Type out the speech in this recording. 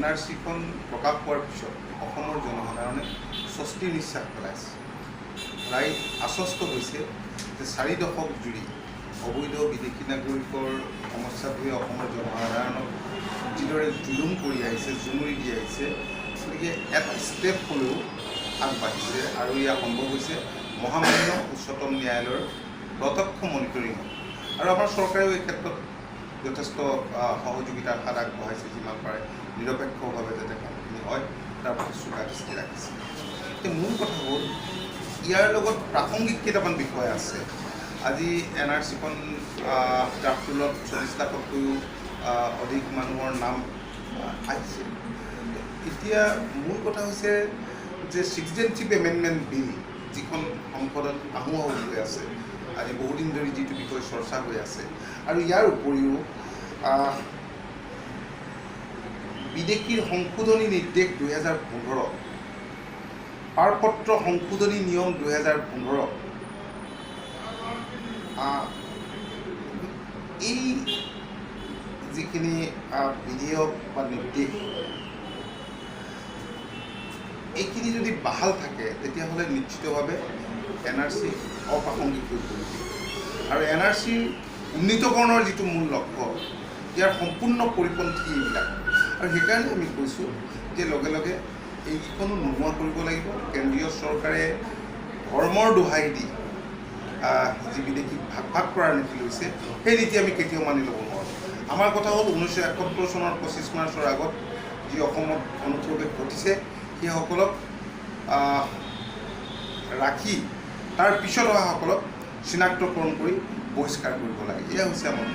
NRC-খন প্ৰকাশ পোৱাৰ পিছত অসমৰ জনসাধাৰণে স্বস্তিৰ নিশ্বাস পেলাইছে। প্ৰায় আশ্বস্ত হৈছে যে 4 দশক জুৰি অবৈধ বিদেশী নাগৰিকৰ সমস্যাটোৱে অসমৰ জনসাধাৰণক যিদৰে জুলুম কৰি আহিছে, জুমুৰি দি আহিছে, গতিকে এটা ষ্টেপ হ'লেও আগবাঢ়িছে আৰু ইয়াৰ সম্ভৱ হৈছে মহামান্য উচ্চতম ন্যায়ালয়ৰ প্ৰত্যক্ষ মনিটৰিং। আৰু আমাৰ চৰকাৰেও এই ক্ষেত্ৰত যথেষ্ট সহযোগিতাৰ হাত আগবঢ়াইছে, যিমান পাৰে নিৰপেক্ষভাৱে যাতে কামখিনি হয় তাৰ প্ৰতি চোকা দৃষ্টি ৰাখিছে। এতিয়া মূল কথা হ'ল ইয়াৰ লগত প্ৰাসংগিক কেইটামান বিষয় আছে। আজি NRC-খন ড্ৰাফ্টটোলত 40 লাখতকৈও অধিক মানুহৰ নাম আহিছে। এতিয়া মূল কথা হৈছে যে চিটিজেনশ্বিপ এমেণ্ডমেণ্ট বিল যিখন সংসদত আহোঁ আহোঁ হৈ আছে, আজি বহুদিন ধৰি যিটো বিষয় চৰ্চা হৈ আছে, আৰু ইয়াৰ উপৰিও বিদেশীৰ সংশোধনী নিৰ্দেশ 2015, পাৰপত্ৰ সংশোধনী নিয়ম 2015, এই যিখিনি বিধেয়ক বা নিৰ্দেশ, এইখিনি যদি বাহাল থাকে তেতিয়াহ'লে নিশ্চিতভাৱে NRC অপ্ৰাসংগিক হৈ পৰিব। আৰু NRCৰ উন্নীতকৰণৰ যিটো মূল লক্ষ্য, ইয়াৰ সম্পূৰ্ণ পৰিপন্থী এইবিলাক। আৰু সেইকাৰণে আমি কৈছোঁ যে লগে লগে এইকেইখনো নোহোৱা কৰিব লাগিব। কেন্দ্ৰীয় চৰকাৰে ধৰ্মৰ দোহাই দি যি বিদেশীক ভাগ ভাগ কৰাৰ নীতি লৈছে, সেই নীতি আমি কেতিয়াও মানি ল'ব নোৱাৰোঁ। আমাৰ কথা হ'ল 1971 চনৰ 25 মাৰ্চৰ আগত যি অসমত অনুপ্ৰৱেশ ঘটিছে, সেইসকলক ৰাখি তাৰ পিছত অহাসকলক চিনাক্তকৰণ কৰি বহিষ্কাৰ কৰিব লাগে। এয়া হৈছে আমাৰ